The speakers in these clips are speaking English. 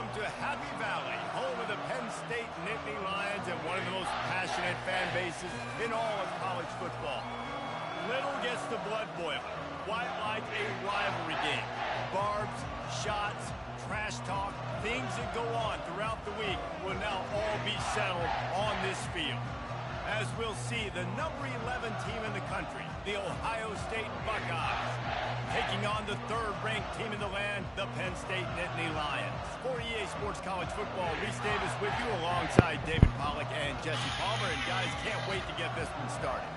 Welcome to Happy Valley, home of the Penn State Nittany Lions and one of the most passionate fan bases in all of college football. Little gets the blood boiling, quite like a rivalry game. Barbs, shots, trash talk, things that go on throughout the week will now all be settled on this field. As we'll see, the number 11 team in the country, the Ohio State Buckeyes, taking on the third-ranked team in the land, the Penn State Nittany Lions. For EA Sports College Football, Reese Davis with you alongside David Pollack and Jesse Palmer. And guys, can't wait to get this one started.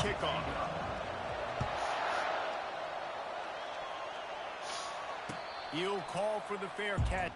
Kickoff. He'll call for the fair catch.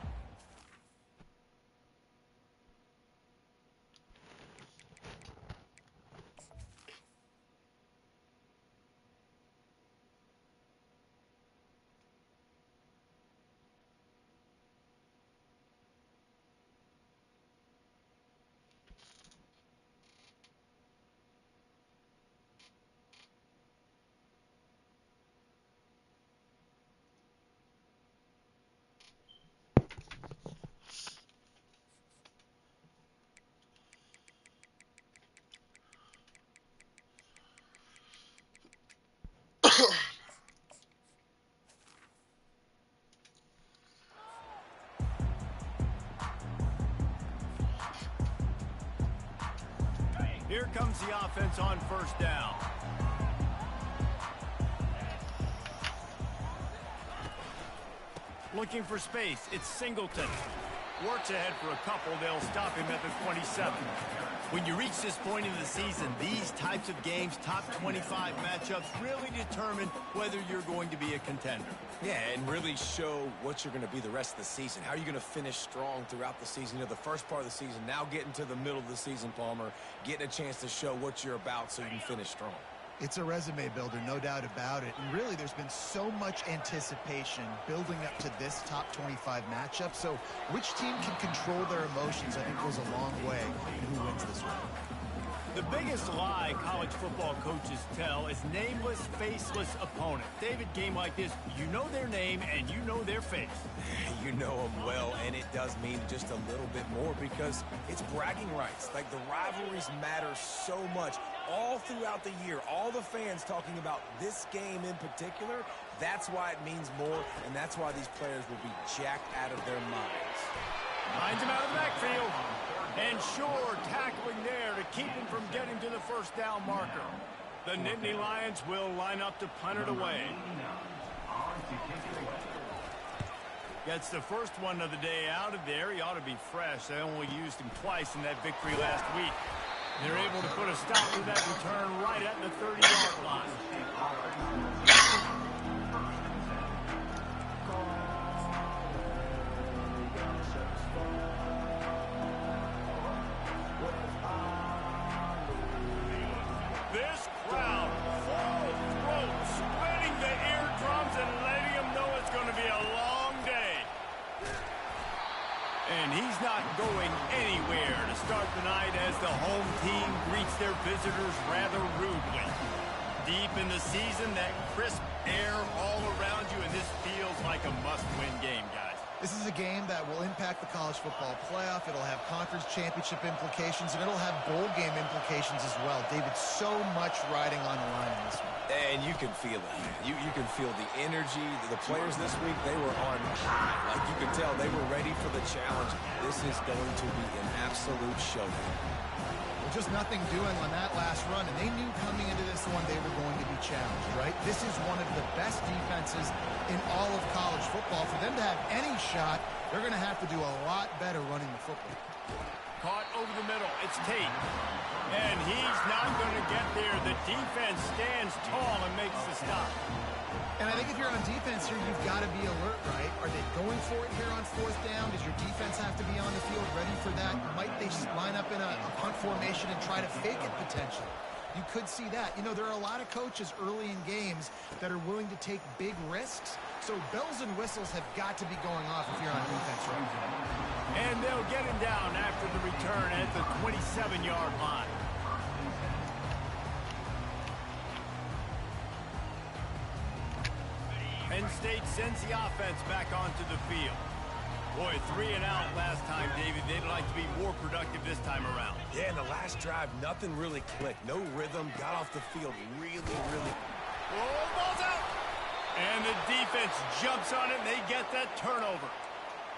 Here comes the offense on first down. Looking for space. It's Singleton. Works ahead for a couple. They'll stop him at the 27. When you reach this point in the season, these types of games, top 25 matchups, really determine whether you're going to be a contender. Yeah, and really show what you're going to be the rest of the season. How are you going to finish strong throughout the season? You know, the first part of the season, now getting to the middle of the season, Palmer, getting a chance to show what you're about so you can finish strong. It's a resume builder, no doubt about it. And really, there's been so much anticipation building up to this top 25 matchup. So which team can control their emotions, I think, goes a long way in who wins this one. The biggest lie college football coaches tell is nameless, faceless opponent. David, game like this, you know their name and you know their face. You know them well, and it does mean just a little bit more because it's bragging rights. Like, the rivalries matter so much all throughout the year. All the fans talking about this game in particular, that's why it means more, and that's why these players will be jacked out of their minds. Finds him out of the backfield. And sure, tackling there to keep him from getting to the first down marker. The Nittany Lions will line up to punt it away. Gets the first one of the day out of there. He ought to be fresh. They only used him twice in that victory last week. They're able to put a stop to that return right at the 30-yard line. This crowd, full throat, spreading the eardrums and letting them know it's going to be a long day. And he's not going anywhere to start the night as the home team greets their visitors rather rudely. Deep in the season, that crisp air all around you, and this feels like a must-win game, guys. This is a game that will impact the college football playoff. It'll have conference championship implications, and it'll have bowl game implications as well. David, so much riding on the line in this one. And you can feel it. You can feel the energy. The players this week, they were on high. Like, you could tell they were ready for the challenge. This is going to be an absolute showdown. Well, just nothing doing on that last run, and they knew coming into this one they were going to be challenged, right? This is one of the best defenses in all of college football. For them to have any shot, they're going to have to do a lot better running the football. Caught over the middle. It's Tate. And he's not going to get there. The defense stands tall and makes the stop. And I think if you're on defense here, you've got to be alert, right? Are they going for it here on fourth down? Does your defense have to be on the field ready for that? Might they line up in a punt formation and try to fake it potentially? You could see that. You know, there are a lot of coaches early in games that are willing to take big risks. So bells and whistles have got to be going off if you're on defense right now. And they'll get him down after the return at the 27-yard line. Penn State sends the offense back onto the field. Boy, 3 and out last time, David. They'd like to be more productive this time around. Yeah, in the last drive, nothing really clicked. No rhythm. Got off the field really. Oh, ball's out! And the defense jumps on it, and they get that turnover.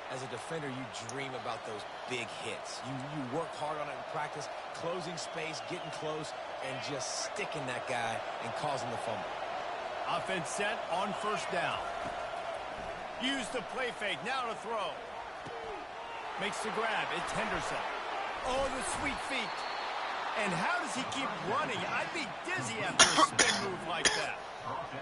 As a defender, you dream about those big hits. You work hard on it in practice, closing space, getting close, and just sticking that guy and causing the fumble. Offense set on first down. Use the play fake, now to throw. Makes the grab, it's Henderson. Oh, the sweet feet. And how does he keep running? I'd be dizzy after a spin move like that.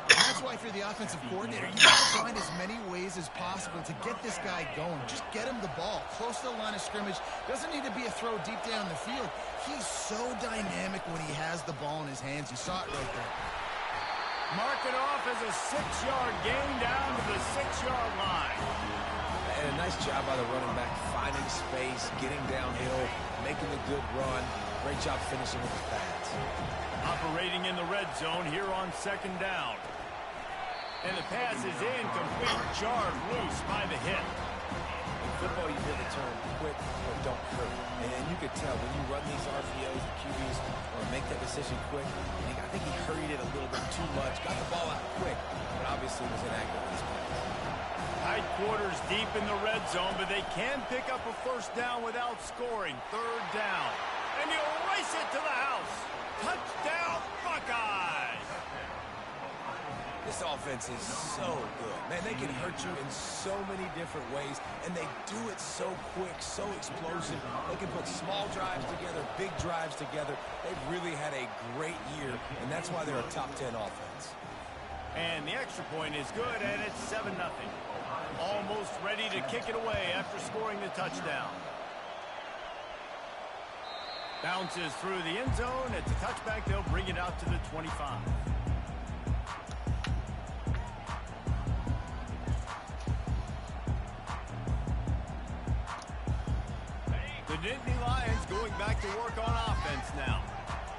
And that's why if you're the offensive coordinator, you got to find as many ways as possible to get this guy going. Just get him the ball close to the line of scrimmage. Doesn't need to be a throw deep down the field. He's so dynamic when he has the ball in his hands. You saw it right there. Mark it off as a 6-yard gain down to the 6-yard line. And a nice job by the running back, finding space, getting downhill, making a good run. Great job finishing with his pads. Operating in the red zone here on second down. And the pass is incomplete, jarred loose by the hit. In football, you hear the term quick or don't hurry. And you could tell when you run these RPOs, the QBs, or make that decision quick, I think he hurried it a little bit too much, got the ball out quick, but obviously was inaccurate in his pass. Tight quarters deep in the red zone, but they can pick up a first down without scoring. Third down. And you race it to the house. Touchdown, Buckeyes! This offense is so good. Man, they can hurt you in so many different ways, and they do it so quick, so explosive. They can put small drives together, big drives together. They've really had a great year, and that's why they're a top 10 offense. And the extra point is good, and it's 7-0. Almost ready to kick it away after scoring the touchdown. Bounces through the end zone. It's a touchback. They'll bring it out to the 25. The Nittany Lions going back to work on offense now.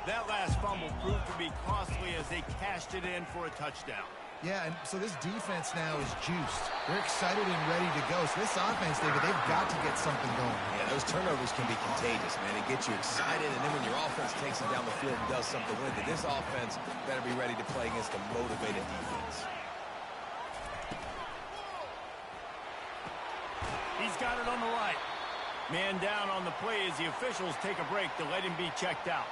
That last fumble proved to be costly as they cashed it in for a touchdown. Yeah, and so this defense now is juiced. They're excited and ready to go. So this offense, David, they've got to get something going. Yeah, those turnovers can be contagious, man. It gets you excited, and then when your offense takes it down the field and does something with it, this offense better be ready to play against a motivated defense. He's got it on the right. Man down on the play as the officials take a break to let him be checked out.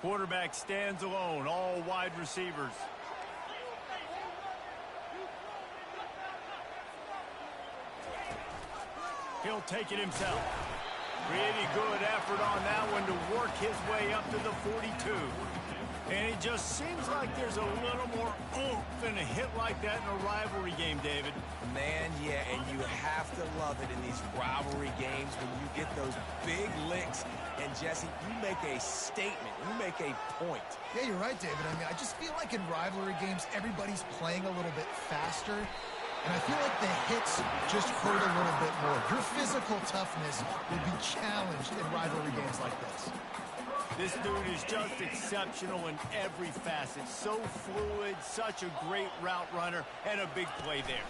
Quarterback stands alone, all wide receivers. He'll take it himself. Pretty good effort on that one to work his way up to the 42. And it just seems like there's a little more oomph in a hit like that in a rivalry game, David. Man, yeah, and you have to love it in these rivalry games when you get those big licks. And, Jesse, you make a statement. You make a point. Yeah, you're right, David. I mean, I just feel like in rivalry games, everybody's playing a little bit faster. And I feel like the hits just hurt a little bit more. Your physical toughness will be challenged in rivalry games like this. This dude is just exceptional in every facet. So fluid, such a great route runner, and a big play there.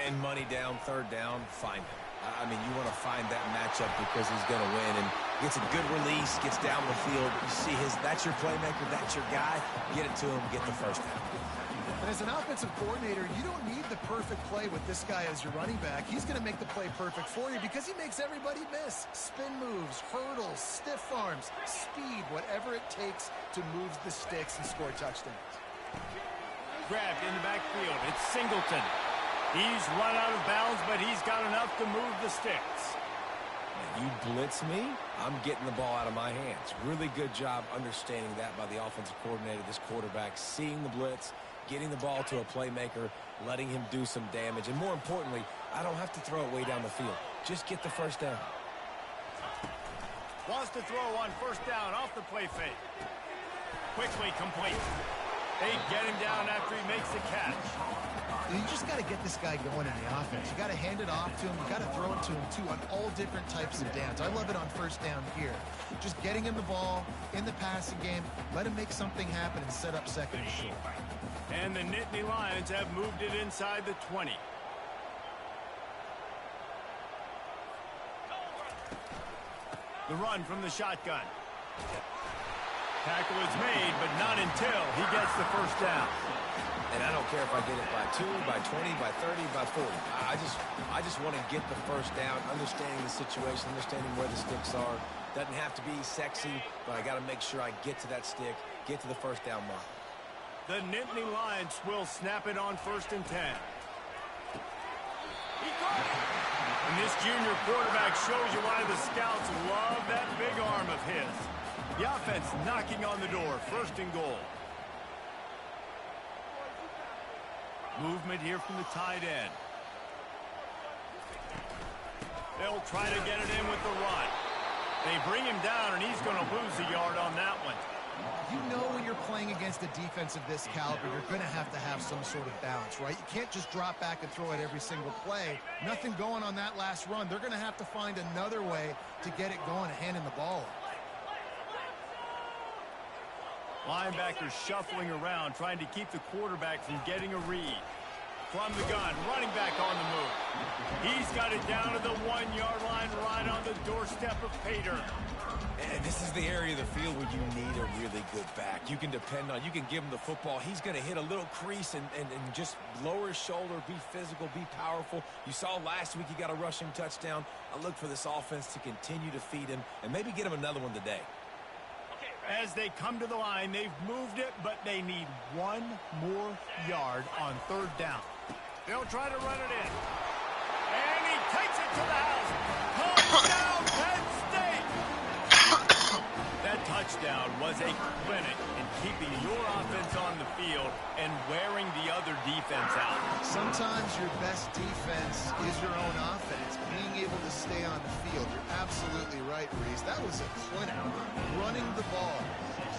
And money down, third down, find him. I mean, you want to find that matchup because he's going to win. And gets a good release, gets down the field. You see that's your playmaker, that's your guy. Get it to him, get the first down. And as an offensive coordinator, you don't need the perfect play with this guy as your running back. He's going to make the play perfect for you because he makes everybody miss. Spin moves, hurdles, stiff arms, speed, whatever it takes to move the sticks and score touchdowns. Grabbed in the backfield. It's Singleton. He's run out of bounds, but he's got enough to move the sticks. You blitz me, I'm getting the ball out of my hands. Really good job understanding that by the offensive coordinator, this quarterback, seeing the blitz, getting the ball to a playmaker, letting him do some damage. And more importantly, I don't have to throw it way down the field. Just get the first down. Wants to throw on first down off the play fake. Quickly complete. They get him down after he makes the catch. You just got to get this guy going in the offense. You got to hand it off to him. You got to throw it to him, too, on all different types of downs. I love it on first down here. Just getting him the ball in the passing game, let him make something happen and set up second and short. And the Nittany Lions have moved it inside the 20. The run from the shotgun. Tackle is made, but not until he gets the first down. And I don't care if I get it by 2, by 20, by 30, by 40. I just want to get the first down, understanding the situation, understanding where the sticks are. Doesn't have to be sexy, but I got to make sure I get to that stick, get to the first down mark. The Nittany Lions will snap it on 1st and 10. And this junior quarterback shows you why the scouts love that big arm of his. The offense knocking on the door, 1st and goal. Movement here from the tight end. They'll try to get it in with the run. They bring him down, and he's going to lose a yard on that one. You know when you're playing against a defense of this caliber, you're going to have some sort of balance, right? You can't just drop back and throw it every single play. Nothing going on that last run. They're going to have to find another way to get it going and hand him the ball. Linebackers shuffling around, trying to keep the quarterback from getting a read. From the gun, running back on the move. He's got it down to the 1-yard line, right on the doorstep of Pater. And this is the area of the field where you need a really good back. You can depend on, you can give him the football. He's going to hit a little crease and just lower his shoulder, be physical, be powerful. You saw last week he got a rushing touchdown. I look for this offense to continue to feed him and maybe get him another one today. As they come to the line, they've moved it, but they need 1 more yard on 3rd down. They'll try to run it in. And he takes it to the house. Touchdown, Penn State! That touchdown was a clinic in keeping your offense on the field and wearing the other defense out. Sometimes your best defense is your own offense. Being able to stay on the field. You're absolutely right, Reese. That was a clinic. Running the ball.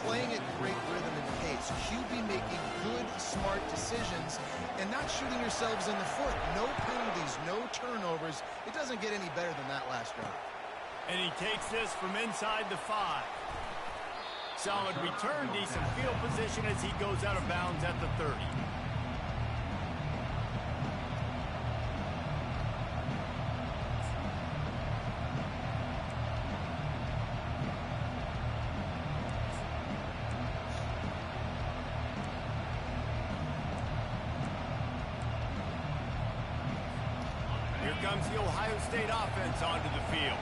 playing at great rhythm and pace. QB making good, smart decisions and not shooting yourselves in the foot. No penalties, no turnovers. It doesn't get any better than that last drive. And he takes this from inside the 5. Solid return, decent field position as he goes out of bounds at the 30. Here comes the Ohio State offense onto the field.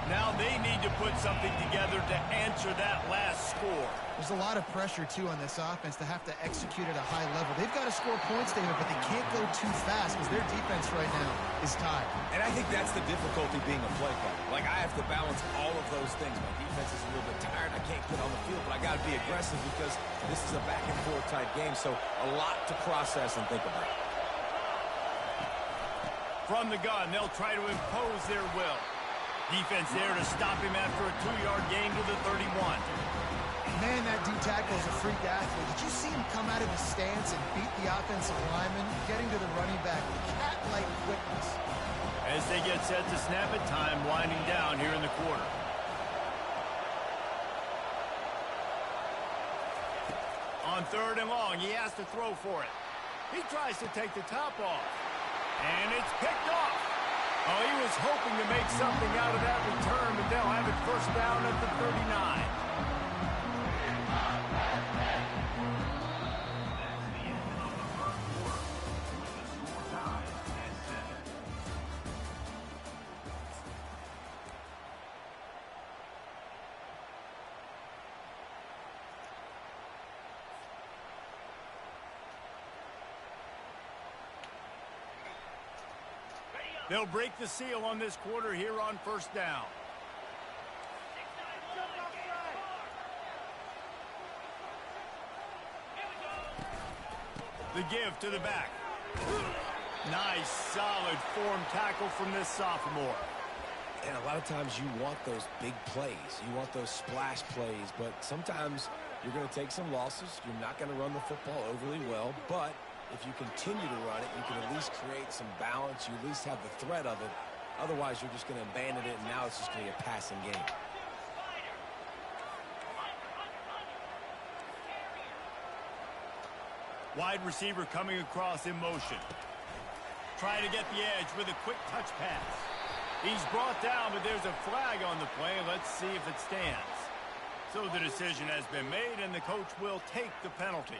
Now they need to put something together to answer that last score. There's a lot of pressure, too, on this offense to have to execute at a high level. They've got to score points, David, but they can't go too fast because their defense right now is tired. And I think that's the difficulty being a play caller. Like, I have to balance all of those things. My defense is a little bit tired. I can't get on the field, but I got to be aggressive because this is a back-and-forth type game, so a lot to process and think about. From the gun, they'll try to impose their will. Defense there to stop him after a 2-yard gain to the 31. Man, that D-tackle is a freak athlete. Did you see him come out of his stance and beat the offensive lineman, getting to the running back with cat-like quickness? As they get set to snap it, time winding down here in the quarter. On 3rd and long, he has to throw for it. He tries to take the top off. And it's picked off. Oh, he was hoping to make something out of that return, but they'll have it first down at the 39. They'll break the seal on this quarter here on 1st down. The give to the back. Nice, solid form tackle from this sophomore. And a lot of times you want those big plays. You want those splash plays, but sometimes you're going to take some losses. You're not going to run the football overly well, but if you continue to run it, you can at least create some balance. You at least have the threat of it. Otherwise, you're just going to abandon it, and now it's just going to be a passing game. Wide receiver coming across in motion. Trying to get the edge with a quick touch pass. He's brought down, but there's a flag on the play. Let's see if it stands. So the decision has been made, and the coach will take the penalty.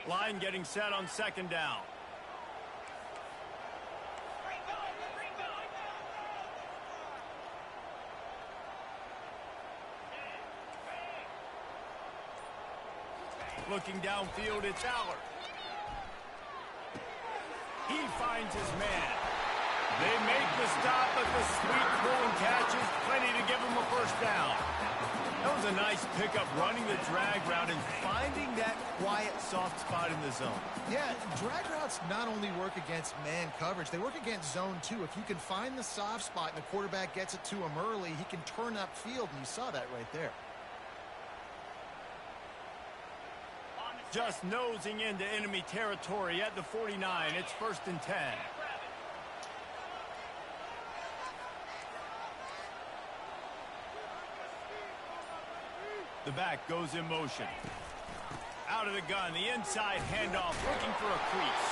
Line getting set on 2nd down. Looking downfield, it's Aller. He finds his man. They make the stop, but the sweet throw catch is plenty to give him a 1st down. That was a nice pickup, running the drag route and finding that quiet, soft spot in the zone. Yeah, drag routes not only work against man coverage, they work against zone too. If you can find the soft spot and the quarterback gets it to him early, he can turn upfield, and you saw that right there. Just nosing into enemy territory at the 49. It's 1st and 10. The back goes in motion. Out of the gun, the inside handoff, looking for a crease.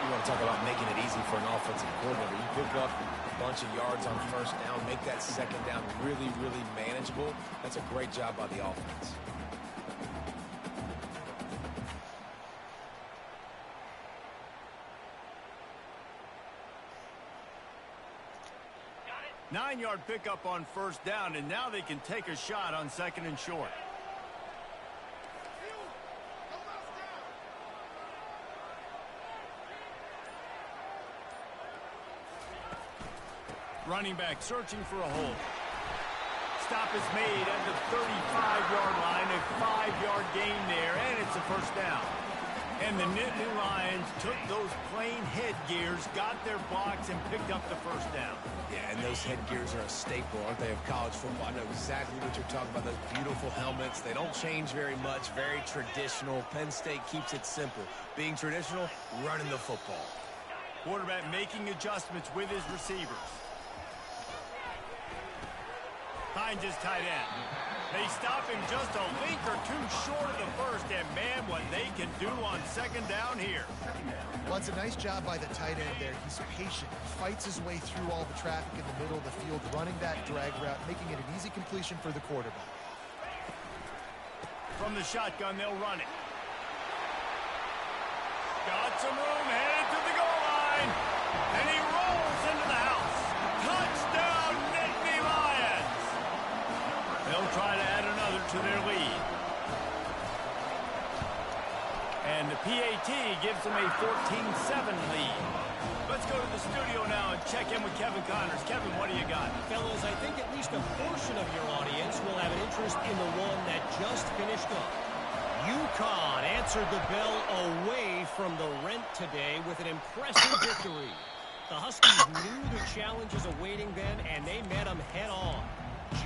You want to talk about making it easy for an offensive coordinator. You pick up a bunch of yards on 1st down, make that 2nd down really, really manageable. That's a great job by the offense. Nine-yard pickup on 1st down, and now they can take a shot on 2nd and short. Running back searching for a hole. stop is made at the 35-yard line, a 5-yard gain there, and it's a first down. And the Nittany Lions took those plain headgears, got their blocks, and picked up the first down. Yeah, and those headgears are a staple, aren't they, of college football? I know exactly what you're talking about, those beautiful helmets. They don't change very much, very traditional. Penn State keeps it simple. Being traditional, running the football. Quarterback making adjustments with his receivers. Finds his tight end. They stop him just a link or two short of the first, and man, what they can do on second down here. Well, it's a nice job by the tight end there. He's patient, fights his way through all the traffic in the middle of the field, running that drag route, making it an easy completion for the quarterback. From the shotgun, they'll run it. Got some room, headed to the goal line, and he rolls into the house. Touchdown, Nittany Lions! They'll try to add another to their lead. And the PAT gives them a 14-7 lead. Let's go to the studio now and check in with Kevin Connors. Kevin, what do you got? Fellas, I think at least a portion of your audience will have an interest in the one that just finished up. UConn answered the bell away from the Rent today with an impressive victory. The Huskies knew the challenges awaiting them, and they met them head-on.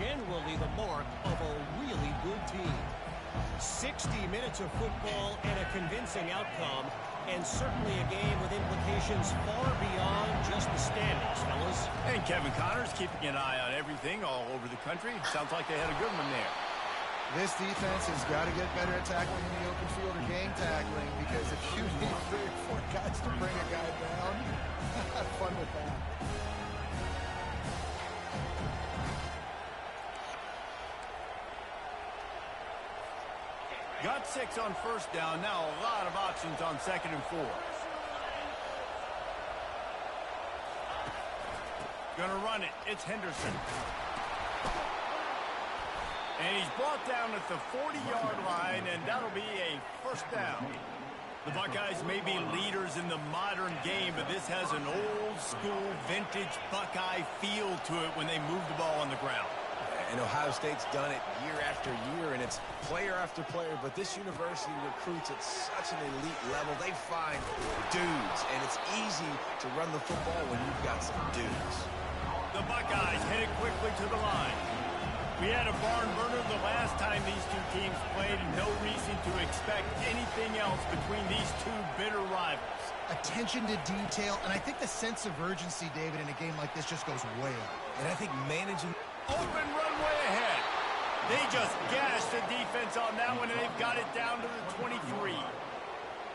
Generally the mark of a really good team. 60 minutes of football and a convincing outcome, and certainly a game with implications far beyond just the standings, fellas. And Kevin Connors keeping an eye on everything all over the country. Sounds like they had a good one there. This defense has got to get better at tackling in the open field or gang tackling, because if you need 3 or 4 guys to bring a guy down, have fun with that. Got 6 on first down. Now a lot of options on 2nd and 4. Gonna run it. It's Henderson. And he's brought down at the 40-yard line, and that'll be a first down. The Buckeyes may be leaders in the modern game, but this has an old-school, vintage Buckeye feel to it when they move the ball on the ground. And Ohio State's done it year after year, and it's player after player, but this university recruits at such an elite level. They find dudes, and it's easy to run the football when you've got some dudes. The Buckeyes headed quickly to the line. We had a barn burner the last time these two teams played, and no reason to expect anything else between these two bitter rivals. Attention to detail, and I think the sense of urgency, David, in a game like this just goes way up. And I think managing... Open runway ahead. They just gashed the defense on that one, and they've got it down to the 23.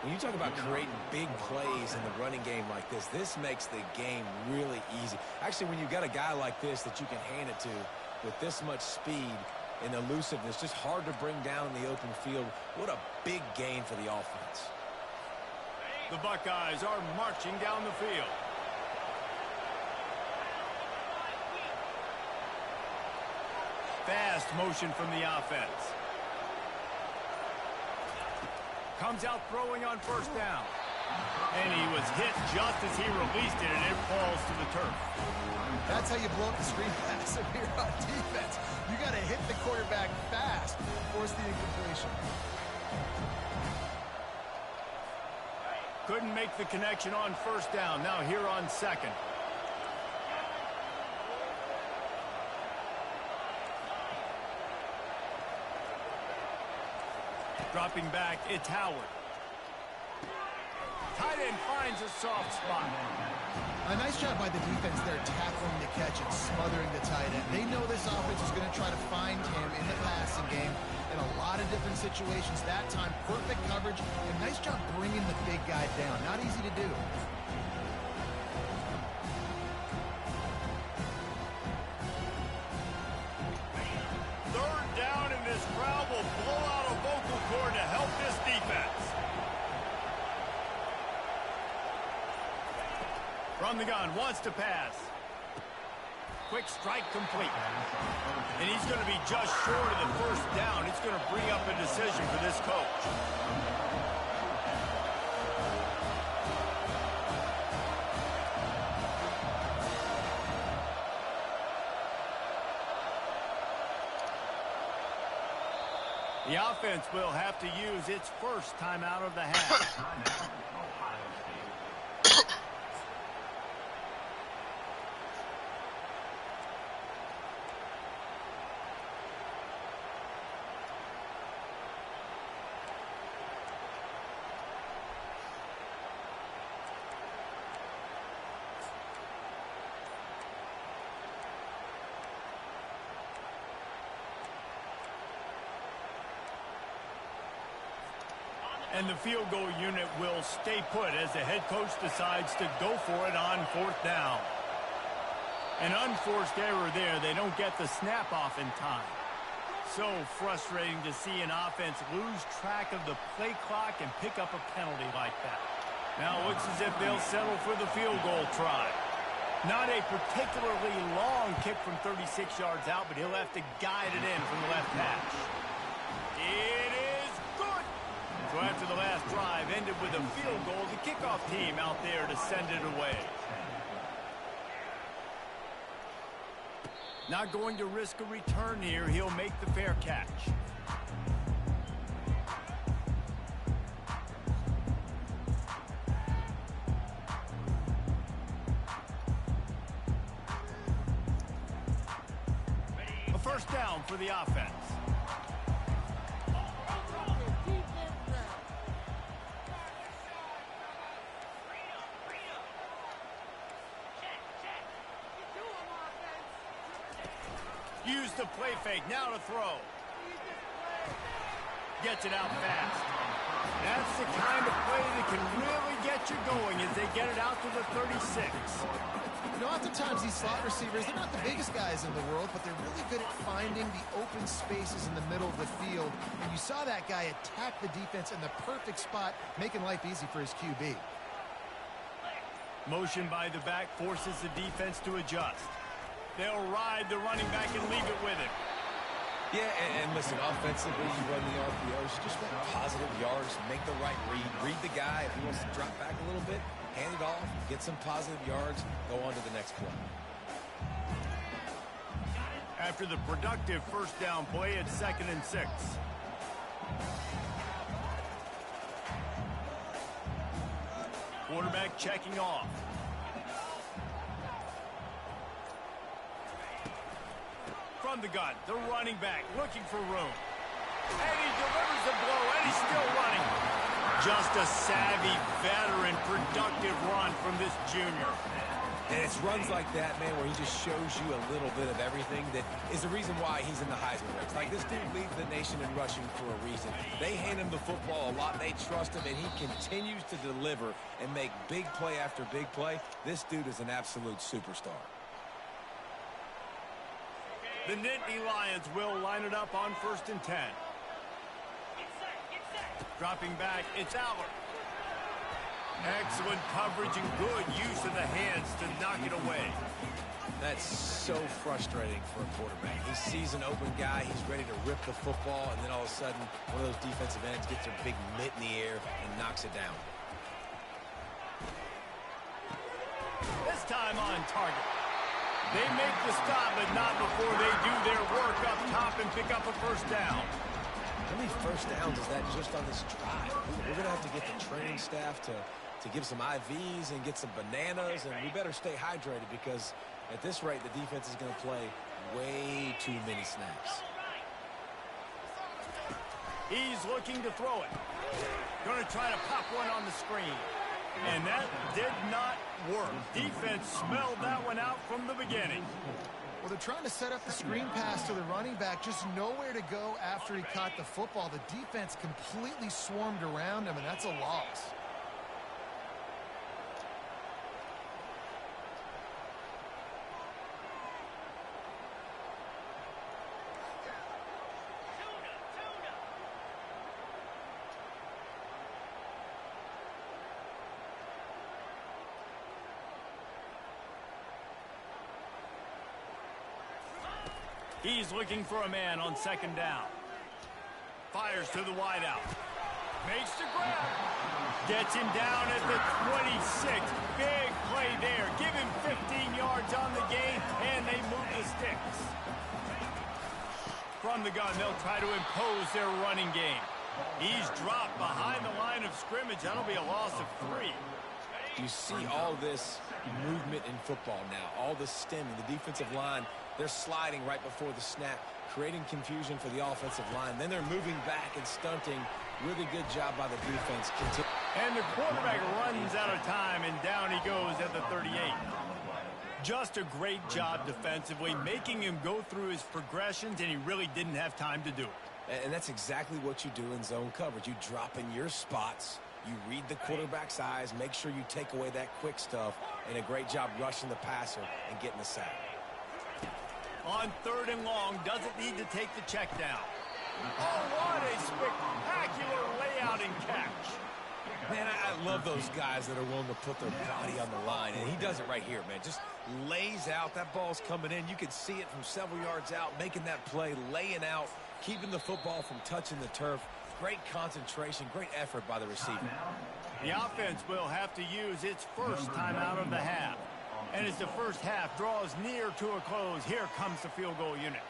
When you talk about creating big plays in the running game like this, this makes the game really easy. Actually, when you've got a guy like this that you can hand it to with this much speed and elusiveness, just hard to bring down in the open field. What a big gain for the offense. The Buckeyes are marching down the field. Fast motion from the offense. Comes out throwing on first down. And he was hit just as he released it, and it falls to the turf. That's how you blow up the screen pass if you're on defense. You got to hit the quarterback fast and force the incompletion. Couldn't make the connection on first down. Now here on 2nd. Dropping back, it's Howard. Tight end finds a soft spot. A nice job by the defense there, tackling the catch and smothering the tight end. They know this offense is going to try to find him in the passing game in a lot of different situations. That time, perfect coverage, and nice job bringing the big guy down. Not easy to do. Third down, and this crowd will blow out a vocal cord to help this defense. From the gun, wants to pass. Quick strike complete. And he's going to be just short of the first down. It's going to bring up a decision for this coach. The offense will have to use its first timeout of the half. And the field goal unit will stay put as the head coach decides to go for it on 4th down. An unforced error there. They don't get the snap off in time. So frustrating to see an offense lose track of the play clock and pick up a penalty like that. Now it looks as if they'll settle for the field goal try. Not a particularly long kick from 36 yards out, but he'll have to guide it in from the left hash. It is good. So after the last drive ended with a field goal, the kickoff team out there to send it away. Not going to risk a return here. He'll make the fair catch. A first down for the offense. Use the play fake, now to throw. Gets it out fast. That's the kind of play that can really get you going as they get it out to the 36. You know, oftentimes these slot receivers, they're not the biggest guys in the world, but they're really good at finding the open spaces in the middle of the field. And you saw that guy attack the defense in the perfect spot, making life easy for his QB. Motion by the back forces the defense to adjust. They'll ride the running back and leave it with him. Yeah, and listen, offensively, you run the RPOs, just want positive yards, make the right read the guy. If he wants to drop back a little bit, hand it off, get some positive yards, go on to the next play. After the productive first down play, it's 2nd and 6. Quarterback checking off. From the gun, the running back looking for room. And he delivers the blow, and he's still running. Just a savvy, veteran, productive run from this junior. And it's runs like that, man, where he just shows you a little bit of everything that is the reason why he's in the Heisman race. Like, this dude leads the nation in rushing for a reason. They hand him the football a lot. They trust him, and he continues to deliver and make big play after big play. This dude is an absolute superstar. The Nittany Lions will line it up on 1st and 10. Dropping back, it's Aller. Excellent coverage and good use of the hands to knock it away. That's so frustrating for a quarterback. He sees an open guy, he's ready to rip the football, and then all of a sudden, one of those defensive ends gets their big mitt in the air and knocks it down. This time on target. They make the stop, but not before they do their work up top and pick up a first down. How many first downs is that just on this drive? We're going to have to get the training staff to give some IVs and get some bananas, and we better stay hydrated because at this rate, the defense is going to play way too many snaps. He's looking to throw it. Going to try to pop one on the screen. And that did not work. Defense smelled that one out from the beginning. Well, they're trying to set up the screen pass to the running back, just nowhere to go after he caught the football. The defense completely swarmed around him, and that's a loss. He's looking for a man on 2nd down. Fires to the wideout. Makes the grab. Gets him down at the 26. Big play there. Give him 15 yards on the gain, and they move the sticks. From the gun, they'll try to impose their running game. He's dropped behind the line of scrimmage. That'll be a loss of 3. You see all this movement in football now, all the stemming. The defensive line, they're sliding right before the snap, creating confusion for the offensive line. Then they're moving back and stunting. Really good job by the defense. And the quarterback runs out of time, and down he goes at the 38. Just a great job defensively, making him go through his progressions, and he really didn't have time to do it. And that's exactly what you do in zone coverage. You drop in your spots, you read the quarterback's eyes, make sure you take away that quick stuff, and a great job rushing the passer and getting the sack. On 3rd and long, doesn't need to take the check down. Oh, what a spectacular layout and catch. Man, I love those guys that are willing to put their body on the line, and he does it right here, man. Just lays out. That ball's coming in. You can see it from several yards out, making that play, laying out, keeping the football from touching the turf. Great concentration, great effort by the receiver. The offense will have to use its first timeout of the half. And as the first half draws near to a close, here comes the field goal unit.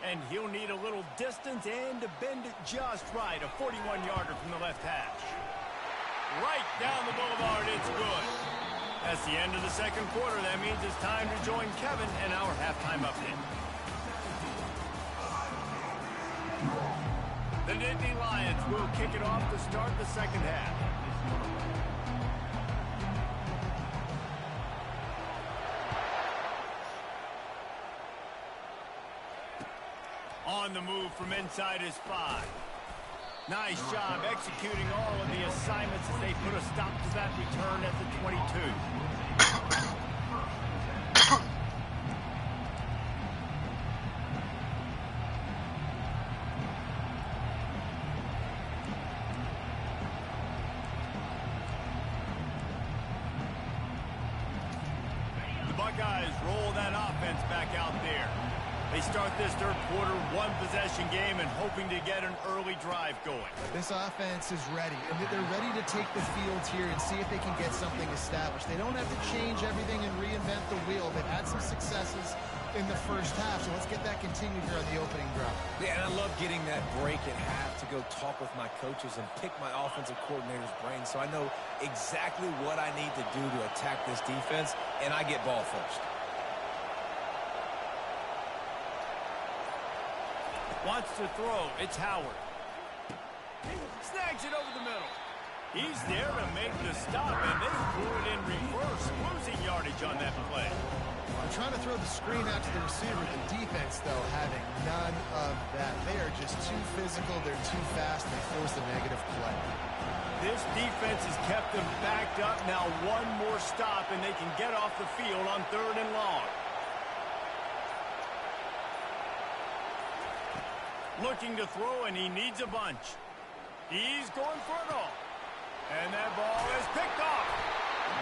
And he'll need a little distance and to bend it just right. A 41-yarder from the left hash. Right down the boulevard, it's good. That's the end of the second quarter. That means it's time to join Kevin and our halftime update. The Nittany Lions will kick it off to start the second half. On the move from inside his 5. Nice job executing all of the assignments as they put a stop to that return at the 22. The Buckeyes roll that offense back out there. They start this third quarter one-possession game and hoping to get an early drive going. This offense is ready, and they're ready to take the field here and see if they can get something established. They don't have to change everything and reinvent the wheel. They've had some successes in the first half, so let's get that continued here on the opening drive. Yeah, and I love getting that break at half to go talk with my coaches and pick my offensive coordinator's brain so I know exactly what I need to do to attack this defense, and I get ball first. Wants to throw. It's Howard. Snags it over the middle. He's there to make the stop, and they threw it in reverse, losing yardage on that play. They're trying to throw the screen out to the receiver. The defense, though, having none of that. They are just too physical. They're too fast. They force a negative play. This defense has kept them backed up. Now one more stop, and they can get off the field on 3rd and long. Looking to throw, and he needs a bunch. He's going for it all. And that ball is picked off.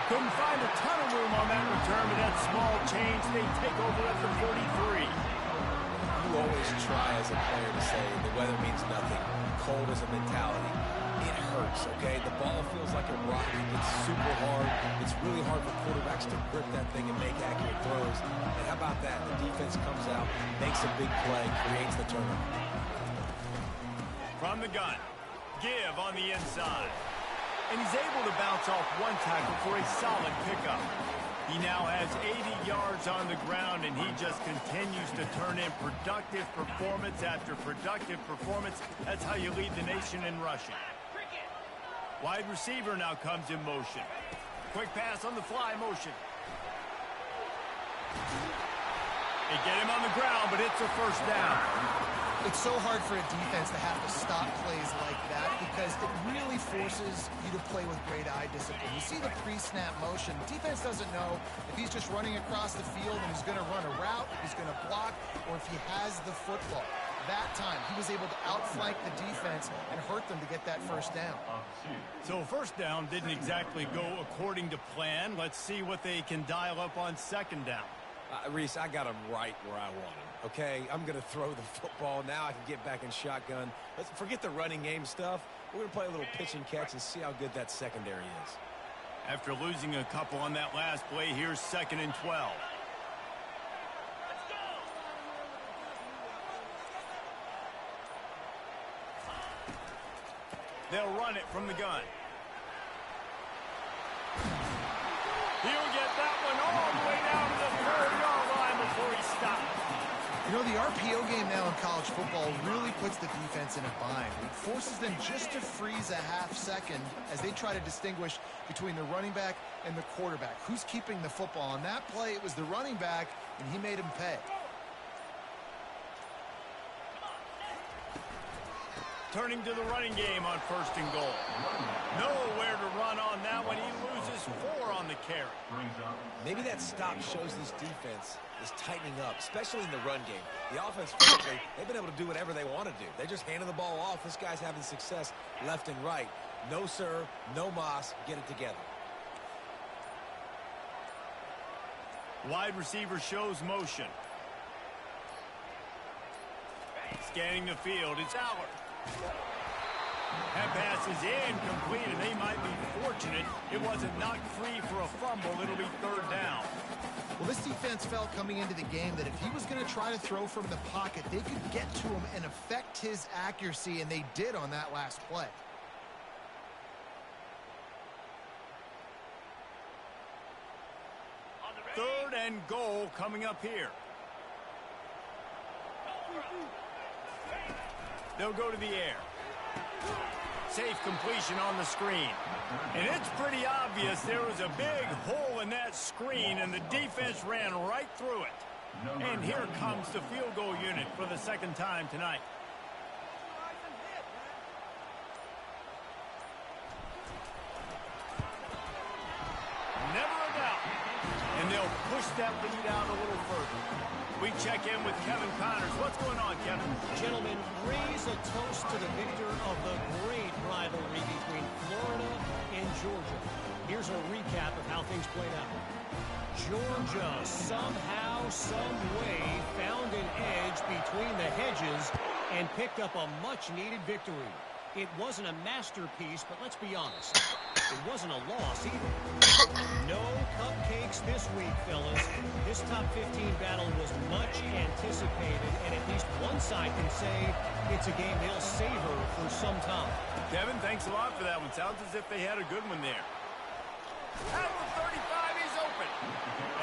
Couldn't find a ton of room on that return, but that small change, they take over at the 43. You always try as a player to say the weather means nothing. Cold is a mentality. It hurts, okay? The ball feels like a rock. It's super hard. It's really hard for quarterbacks to grip that thing and make accurate throws. And how about that? The defense comes out, makes a big play, creates the turnover. From the gun, give on the inside. And he's able to bounce off one tackle for a solid pickup. He now has 80 yards on the ground, and he just continues to turn in productive performance after productive performance. That's how you lead the nation in rushing. Wide receiver now comes in motion. Quick pass on the fly motion. They get him on the ground, but it's a first down. It's so hard for a defense to have to stop plays like that because it really forces you to play with great eye discipline. You see the pre-snap motion. Defense doesn't know if he's just running across the field and he's going to run a route, if he's going to block, or if he has the football. That time, he was able to outflank the defense and hurt them to get that first down. So first down didn't exactly go according to plan. Let's see what they can dial up on second down. Reese, I got him right where I want him, okay? I'm going to throw the football. Now I can get back in shotgun. Let's forget the running game stuff. We're going to play a little pitch and catch and see how good that secondary is. After losing a couple on that last play, here's 2nd and 12. They'll run it from the gun. He'll get that one all the way down to the 4-yard line before he stops. You know, the RPO game now in college football really puts the defense in a bind. It forces them just to freeze a half second as they try to distinguish between the running back and the quarterback. Who's keeping the football? On that play, it was the running back, and he made him pay. Turning to the running game on 1st and goal. Nowhere to run on that one. He loses 4 on the carry. Maybe that stop shows this defense is tightening up, especially in the run game. The offense, frankly, they've been able to do whatever they want to do. They're just handing the ball off. This guy's having success left and right. No sir, no mas, get it together. Wide receiver shows motion. Scanning the field, it's Howard. That pass is incomplete, and they might be fortunate it wasn't knocked free for a fumble. It'll be 3rd down. Well, this defense felt coming into the game that if he was going to try to throw from the pocket, they could get to him and affect his accuracy, and they did on that last play. Third and goal coming up here. They'll go to the air. Safe completion on the screen. And it's pretty obvious there was a big hole in that screen, and the defense ran right through it. And here comes the field goal unit for the 2nd time tonight. Never a doubt. And they'll push that lead out a little further. We check in with Kevin Connors. What's going on, Kevin? Gentlemen, raise a toast to the victor of the great rivalry between Florida and Georgia. Here's a recap of how things played out. Georgia somehow, some way found an edge between the hedges and picked up a much-needed victory. It wasn't a masterpiece, but let's be honest, it wasn't a loss either. No cupcakes this week, fellas. This top 15 battle was much anticipated, and at least one side can say it's a game they'll savor for some time. Kevin, thanks a lot for that one. Sounds as if they had a good one there. At the 35, he's open.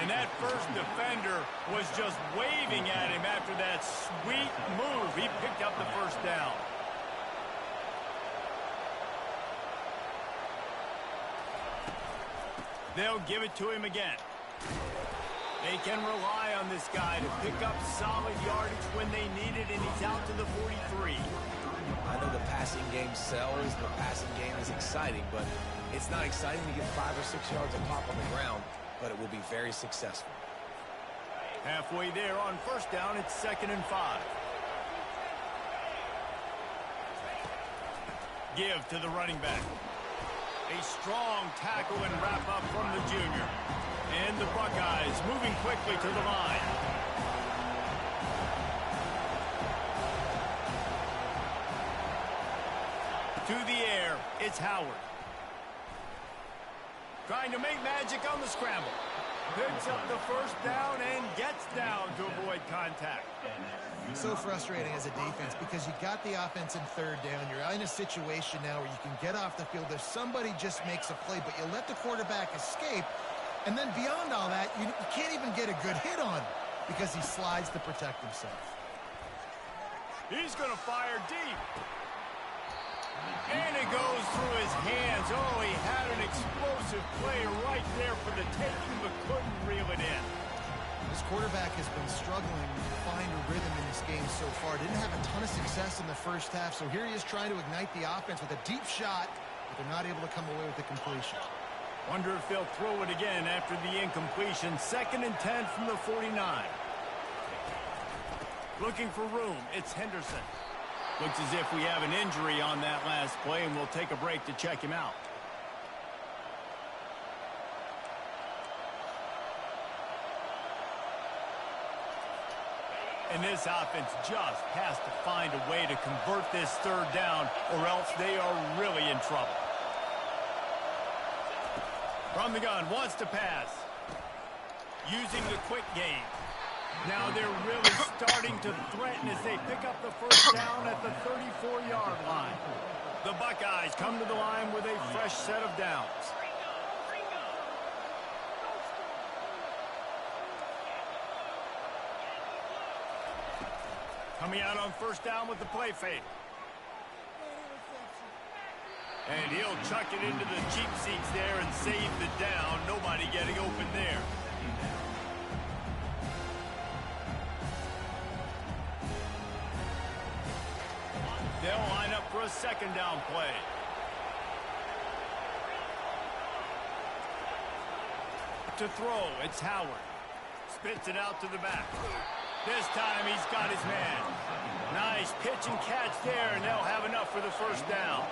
And that first defender was just waving at him after that sweet move. He picked up the 1st down. They'll give it to him again. They can rely on this guy to pick up solid yardage when they need it, and he's out to the 43. I know the passing game sells, the passing game is exciting, but it's not exciting to get 5 or 6 yards of pop on the ground, but it will be very successful. Halfway there on 1st down, it's 2nd and 5. Give to the running back. A strong tackle and wrap up from the junior. And the Buckeyes moving quickly to the line. To the air, it's Howard. Trying to make magic on the scramble. Picks up the 1st down and gets down to avoid contact. So frustrating as a defense because you got the offense in 3rd down. You're in a situation now where you can get off the field if somebody just makes a play, but you let the quarterback escape. And then beyond all that, you can't even get a good hit on him because he slides to protect himself. He's going to fire deep. And it goes through his hands. Oh, he had an explosive play right there for the taking, but couldn't reel it in. This quarterback has been struggling to find a rhythm in this game so far. Didn't have a ton of success in the 1st half, so here he is trying to ignite the offense with a deep shot, but they're not able to come away with the completion. Wonder if they'll throw it again after the incompletion. 2nd and 10 from the 49. Looking for room, it's Henderson. Looks as if we have an injury on that last play, and we'll take a break to check him out. And this offense just has to find a way to convert this 3rd down, or else they are really in trouble. From the gun, wants to pass. Using the quick game. Now they're really starting to threaten as they pick up the 1st down at the 34-yard line. The Buckeyes come to the line with a fresh set of downs. Coming out on first down with the play fake. And he'll chuck it into the cheap seats there and save the down. Nobody getting open there. They'll line up for a second down play. To throw, it's Howard. Spits it out to the back. This time he's got his man. Nice pitch and catch there, and they'll have enough for the first down.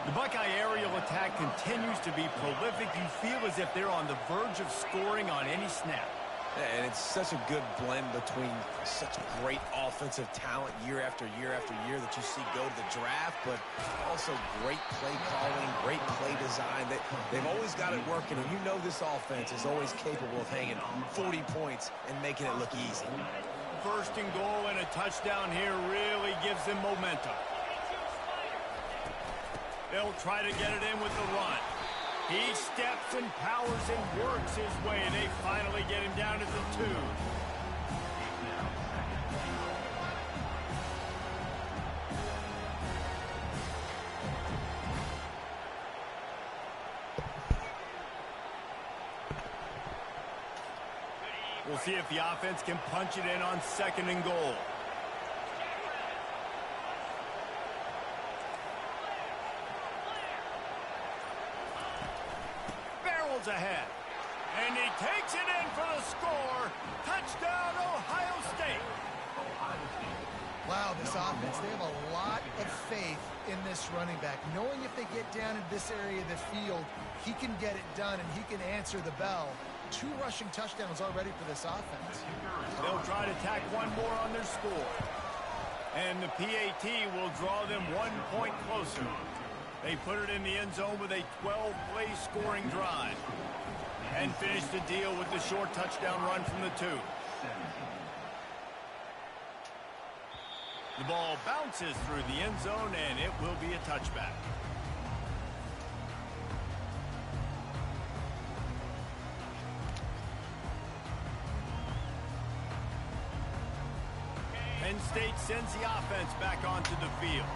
The Buckeye aerial attack continues to be prolific. You feel as if they're on the verge of scoring on any snap. And it's such a good blend between such great offensive talent year after year after year that you see go to the draft, but also great play calling, great play design. They've always got it working, and you know this offense is always capable of hanging 40 points and making it look easy. First and goal and a touchdown here really gives them momentum. They'll try to get it in with the run. He steps and powers and works his way. They finally get him down to the 2. We'll see if the offense can punch it in on second and goal. Ahead. And he takes it in for the score. Touchdown, Ohio State. Wow, this offense, they have a lot of faith in this running back. Knowing if they get down in this area of the field, he can get it done and he can answer the bell. 2 rushing touchdowns already for this offense. They'll try to tack one more on their score. And the PAT will draw them 1 point closer. They put it in the end zone with a 12-play scoring drive. And finish the deal with the short touchdown run from the 2. The ball bounces through the end zone, and it will be a touchback. Penn State sends the offense back onto the field.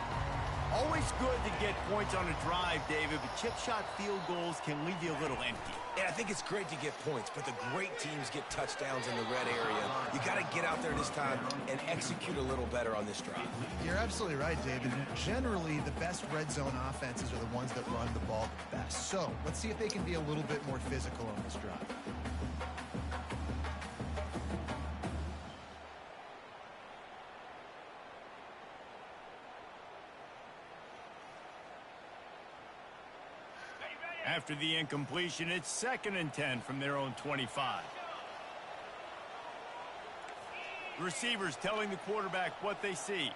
Always good to get points on a drive, David, but chip shot field goals can leave you a little empty. Yeah, I think it's great to get points, but the great teams get touchdowns in the red area. You got to get out there this time and execute a little better on this drive. You're absolutely right, David. Generally, the best red zone offenses are the ones that run the ball the best. So let's see if they can be a little bit more physical on this drive. After the incompletion, it's 2nd and 10 from their own 25. The receivers telling the quarterback what they see.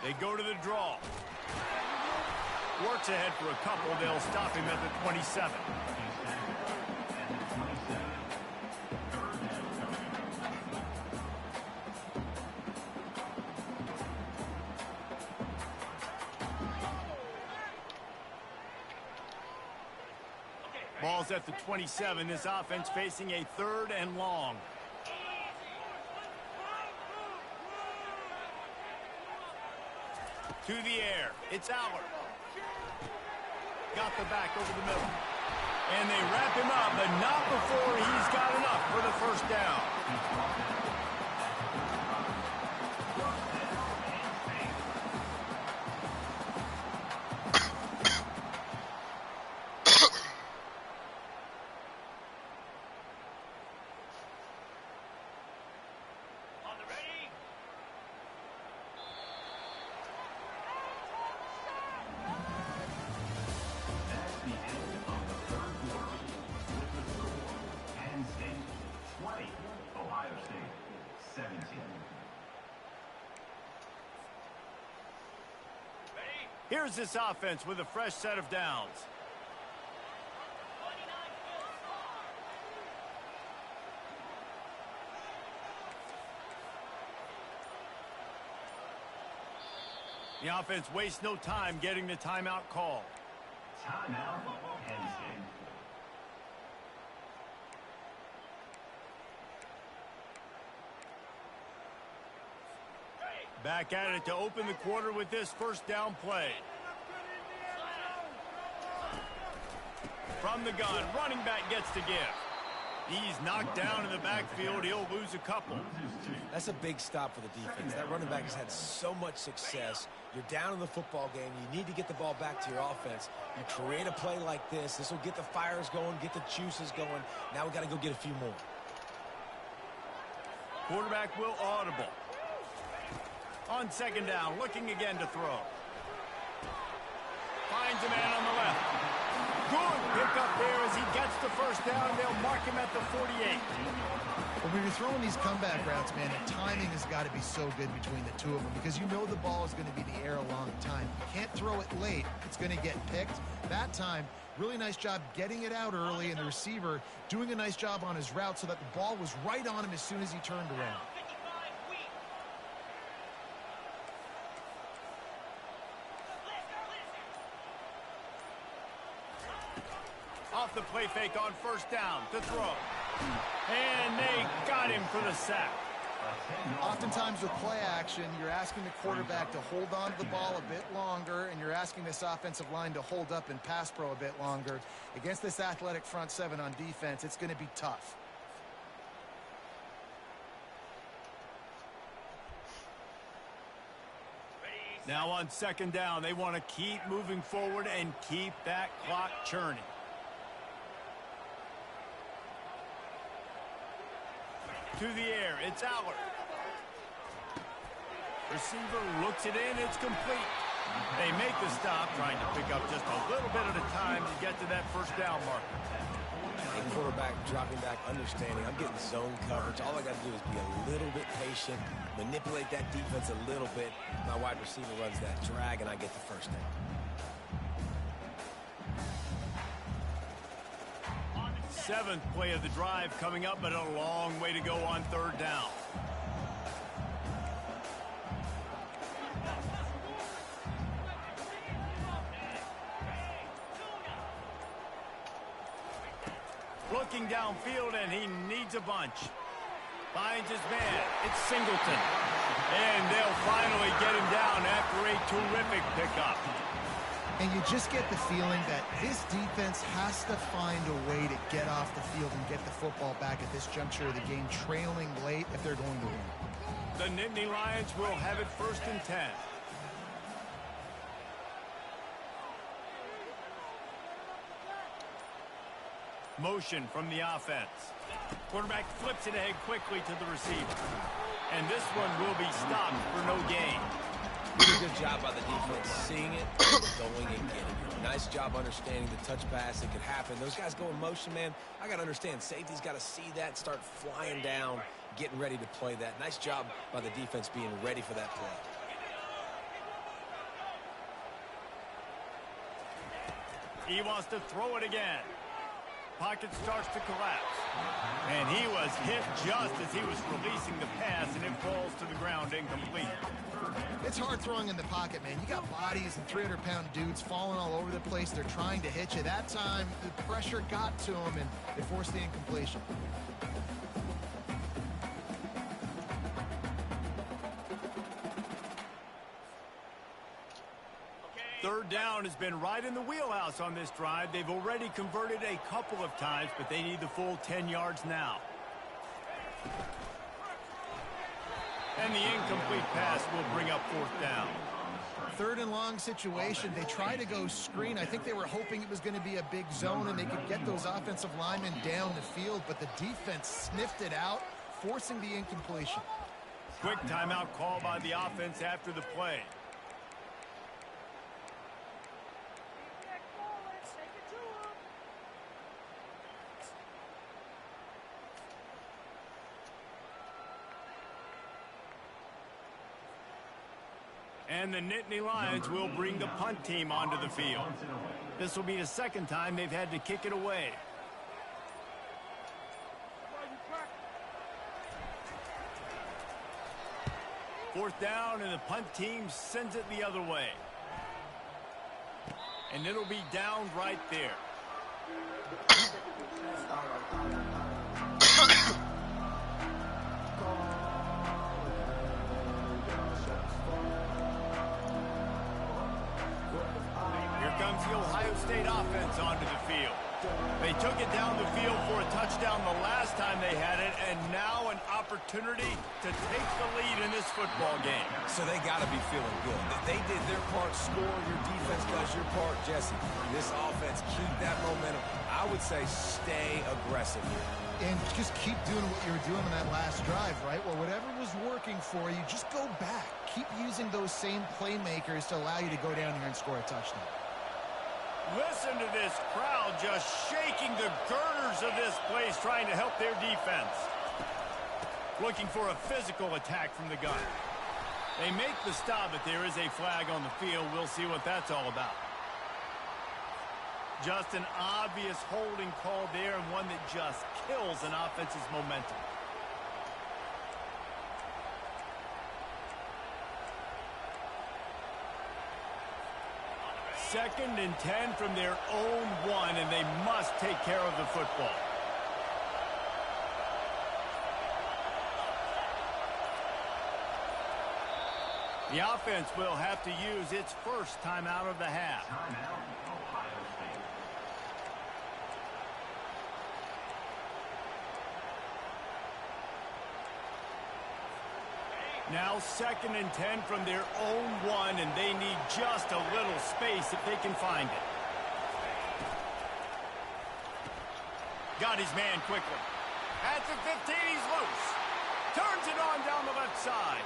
They go to the draw. Works ahead for a couple. They'll stop him at the 27. Ball's at the 27. This offense facing a 3rd and long. To the air. It's Howard. Got the back over the middle. And they wrap him up, but not before he's got enough for the first down. Here's this offense with a fresh set of downs. The offense wastes no time getting the timeout call. Timeout, Penn State. Back at it to open the quarter with this first down play. From the gun, running back gets to give. He's knocked down in the backfield. He'll lose a couple. That's a big stop for the defense. That running back has had so much success. You're down in the football game. You need to get the ball back to your offense. You create a play like this. This will get the fires going, get the juices going. Now we got to go get a few more. Quarterback will audible. On second down, looking again to throw. Finds a man on the left. Good pick up there as he gets the first down. They'll mark him at the 48. But when you're throwing these comeback routes, man, the timing has got to be so good between the two of them because you know the ball is going to be in the air a long time. You can't throw it late. It's going to get picked. That time, really nice job getting it out early, and the receiver doing a nice job on his route so that the ball was right on him as soon as he turned around. Off the play fake on first down to throw. And they got him for the sack. Oftentimes with play action, you're asking the quarterback to hold on to the ball a bit longer, and you're asking this offensive line to hold up in pass pro a bit longer. Against this athletic front seven on defense, it's going to be tough. Now on second down, they want to keep moving forward and keep that clock churning. To the air, it's Allard. Receiver looks it in, it's complete. They make the stop, trying to pick up just a little bit at a time to get to that first down marker. The quarterback dropping back, understanding I'm getting zone coverage. All I got to do is be a little bit patient, manipulate that defense a little bit. My wide receiver runs that drag, and I get the first down. Seventh play of the drive coming up, but a long way to go on third down. Looking downfield, and he needs a bunch. Finds his man. It's Singleton. And they'll finally get him down after a terrific pickup. And you just get the feeling that this defense has to find a way to get off the field and get the football back at this juncture of the game, trailing late if they're going to win. The Nittany Lions will have it 1st and 10. Motion from the offense. Quarterback flips it ahead quickly to the receiver. And this one will be stopped for no gain. Really good job by the defense, seeing it, going and getting it. Nice job understanding the touch pass. It could happen. Those guys go in motion, man. I got to understand. Safety's got to see that, start flying down, getting ready to play that. Nice job by the defense being ready for that play. He wants to throw it again. Pocket starts to collapse. And he was hit just as he was releasing the pass, and it falls to the ground incomplete. It's hard throwing in the pocket, man. You got bodies and 300-pound dudes falling all over the place. They're trying to hit you. That time, the pressure got to him, and they forced the incompletion. Third down has been right in the wheelhouse on this drive. They've already converted a couple of times, but they need the full 10 yards now. And the incomplete pass will bring up 4th down. 3rd and long situation. They try to go screen. I think they were hoping it was going to be a big zone and they could get those offensive linemen down the field, but the defense sniffed it out, forcing the incompletion. Quick timeout call by the offense after the play. And the Nittany Lions will bring the punt team onto the field. This will be the second time they've had to kick it away. Fourth down, and the punt team sends it the other way. And it'll be down right there. Here comes the Ohio State offense onto the field. They took it down the field for a touchdown the last time they had it, and now an opportunity to take the lead in this football game. So they got to be feeling good. They did their part, score, your defense does your part, Jesse. This offense, keep that momentum. I would say stay aggressive here. And just keep doing what you were doing in that last drive, right? Well, whatever was working for you, just go back. Keep using those same playmakers to allow you to go down here and score a touchdown. Listen to this crowd just shaking the girders of this place, trying to help their defense. Looking for a physical attack from the gun. They make the stop, but there is a flag on the field. We'll see what that's all about. Just an obvious holding call there, and one that just kills an offense's momentum. Second and 10 from their own 1, and they must take care of the football. The offense will have to use its first timeout of the half. Timeout, Ohio State. Now second and 10 from their own 1, and they need just a little space if they can find it. Got his man quickly. At the 15, he's loose. Turns it on down the left side.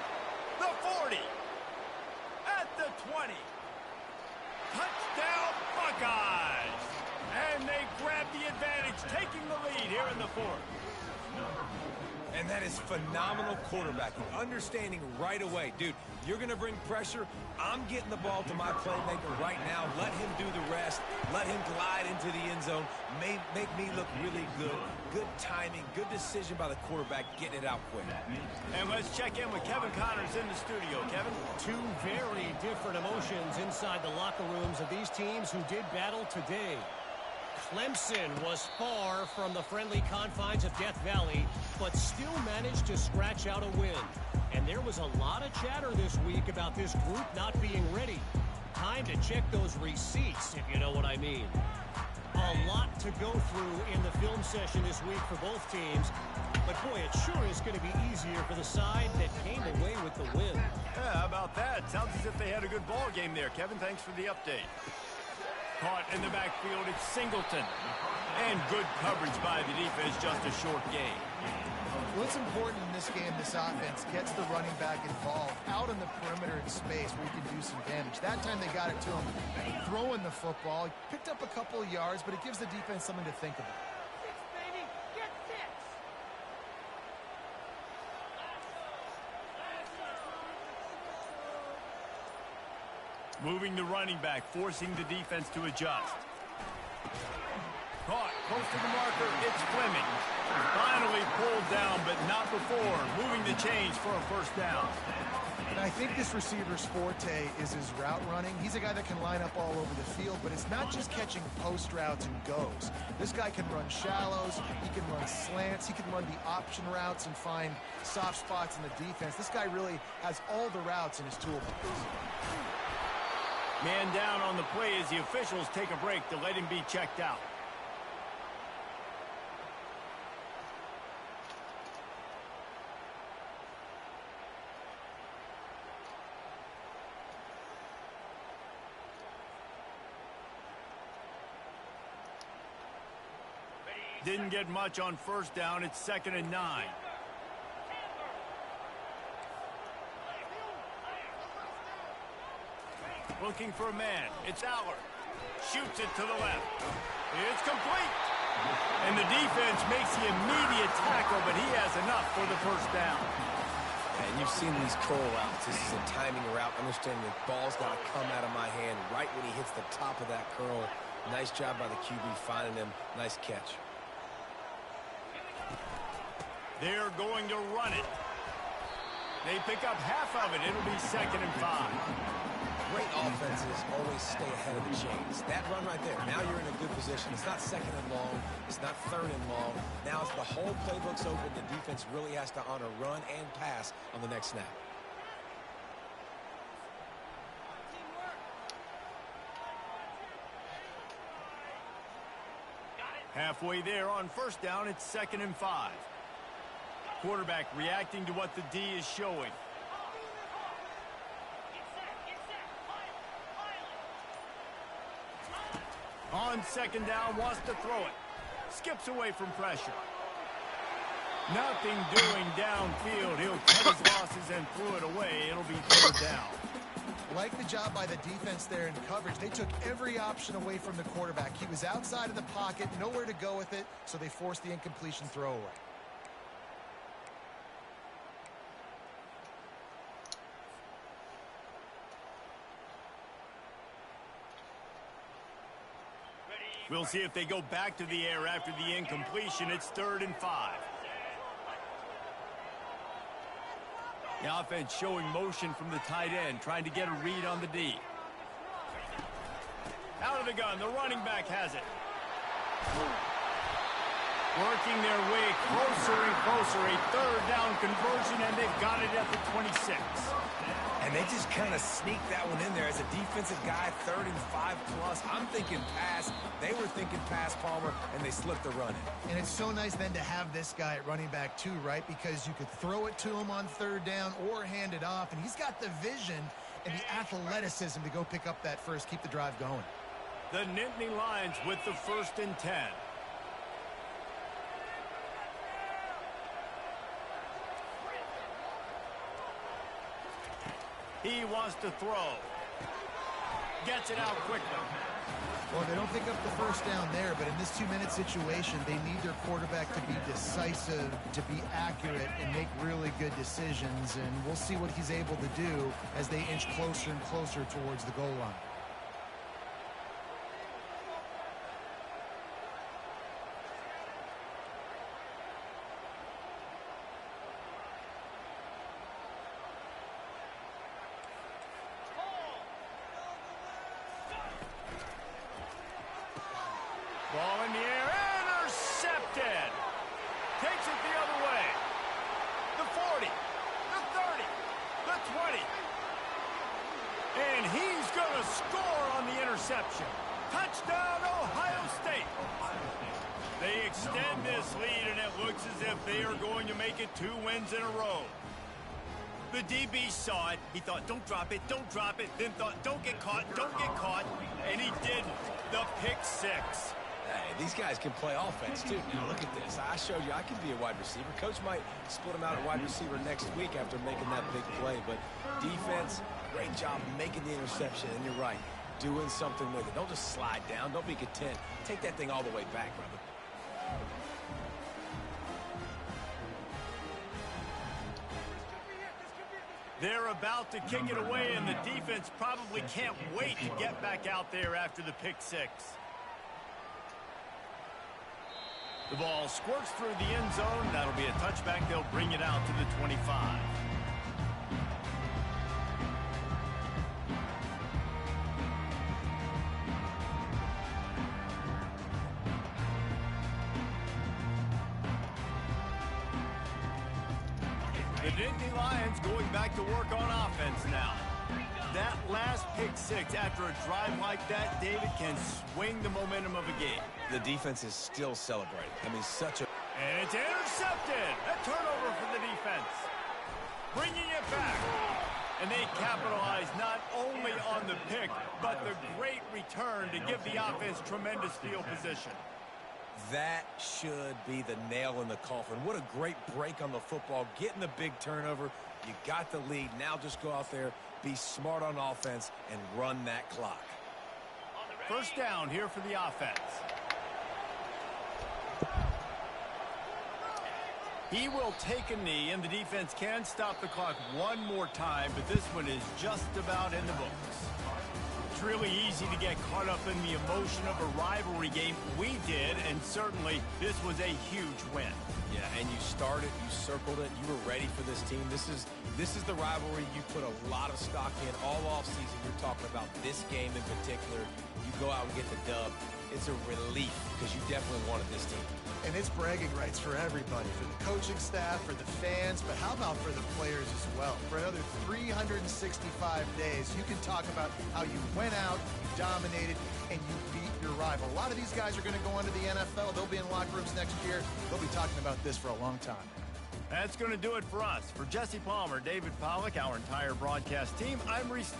The 40. At the 20. Touchdown, Buckeyes! And they grab the advantage, taking the lead here in the fourth. And that is phenomenal quarterbacking. Understanding right away, dude, you're going to bring pressure. I'm getting the ball to my playmaker right now. Let him do the rest. Let him glide into the end zone. Make me look really good. Good timing, good decision by the quarterback, getting it out quick. And let's check in with Kevin Connors in the studio. Kevin? Two very different emotions inside the locker rooms of these teams who did battle today. Clemson was far from the friendly confines of Death Valley, but still managed to scratch out a win. And there was a lot of chatter this week about this group not being ready. Time to check those receipts, if you know what I mean. A lot to go through in the film session this week for both teams, but boy, it sure is going to be easier for the side that came away with the win. Yeah, how about that? Sounds as if they had a good ball game there. Kevin, thanks for the update. Caught in the backfield, it's Singleton. And good coverage by the defense, just a short gain. What's important in this game, this offense gets the running back involved out in the perimeter in space where you can do some damage. That time they got it to him throwing the football. He picked up a couple of yards, but it gives the defense something to think about. Moving the running back, forcing the defense to adjust. Caught, close to the marker, it's Fleming. Finally pulled down, but not before. Moving the chains for a first down. And I think this receiver's forte is his route running. He's a guy that can line up all over the field, but it's not just catching post routes and goes. This guy can run shallows, he can run slants, he can run the option routes and find soft spots in the defense. This guy really has all the routes in his toolbox. Man down on the play as the officials take a break to let him be checked out. Didn't get much on first down. It's 2nd and 9. Looking for a man. It's Aller. Shoots it to the left. It's complete. And the defense makes the immediate tackle, but he has enough for the first down. And you've seen these curl routes. This is a timing route. Understanding the ball's got to come out of my hand right when he hits the top of that curl. Nice job by the QB finding him. Nice catch. They're going to run it. They pick up half of it. It'll be 2nd and 5. Great offenses always stay ahead of the chains. That run right there, now you're in a good position. It's not 2nd and long. It's not 3rd and long. Now it's the whole playbook's open. The defense really has to honor run and pass on the next snap. Halfway there on 1st down, it's 2nd and 5. Quarterback reacting to what the D is showing. On 2nd down, wants to throw it. Skips away from pressure. Nothing doing downfield. He'll cut his losses and threw it away. It'll be 3rd down. Like the job by the defense there in coverage. They took every option away from the quarterback. He was outside of the pocket, nowhere to go with it, so they forced the incompletion throwaway. We'll see if they go back to the air after the incompletion. It's 3rd and 5. The offense showing motion from the tight end, trying to get a read on the D. Out of the gun, the running back has it. Working their way closer and closer. A 3rd down conversion, and they've got it at the 26. And they just kind of sneaked that one in there as a defensive guy, 3rd and 5 plus. I'm thinking pass. They were thinking pass, Palmer, and they slipped the run in. And it's so nice then to have this guy at running back too, right? Because you could throw it to him on 3rd down or hand it off, and he's got the vision and the athleticism to go pick up that first, keep the drive going. The Nittany Lions with the 1st and 10. He wants to throw. Gets it out quickly. Well, they don't pick up the 1st down there, but in this 2-minute situation, they need their quarterback to be decisive, to be accurate, and make really good decisions. And we'll see what he's able to do as they inch closer and closer towards the goal line. Ball in the air, intercepted. Takes it the other way. The 40, the 30, the 20. And he's going to score on the interception. Touchdown, Ohio State. They extend this lead, and it looks as if they are going to make it 2 wins in a row. The DB saw it. He thought, don't drop it, don't drop it. Then thought, don't get caught, don't get caught. And he didn't. The pick 6. Hey, these guys can play offense, too. Now, look at this. I showed you I can be a wide receiver. Coach might split him out at wide receiver next week after making that big play. But defense, great job making the interception. And you're right, doing something with it. Don't just slide down. Don't be content. Take that thing all the way back, brother. They're about to kick it away, and the defense probably can't wait to get back out there after the pick 6. The ball squirts through the end zone. That'll be a touchback. They'll bring it out to the 25. The Nittany Lions going back to work on offense now. That last pick 6 after a drive like that, David, can swing the momentum of a game. The defense is still celebrating. I mean, such a... And it's intercepted. A turnover for the defense. Bringing it back. And they capitalize not only on the pick, but the great return to give the offense tremendous field position. That should be the nail in the coffin. What a great break on the football. Getting the big turnover. You got the lead. Now just go out there, be smart on offense, and run that clock. 1st down here for the offense. He will take a knee, and the defense can stop the clock one more time, but this one is just about in the books. It's really easy to get caught up in the emotion of a rivalry game. We did, and certainly this was a huge win. Yeah, and you started, you circled it, you were ready for this team. This is the rivalry you put a lot of stock in all offseason. You're talking about this game in particular. You go out and get the dub. It's a relief because you definitely wanted this team. And it's bragging rights for everybody, for the coaching staff, for the fans, but how about for the players as well? For another 365 days, you can talk about how you went out, you dominated, and you beat your rival. A lot of these guys are going to go on to the NFL. They'll be in locker rooms next year. They'll be talking about this for a long time. That's going to do it for us. For Jesse Palmer, David Pollack, our entire broadcast team, I'm Reese.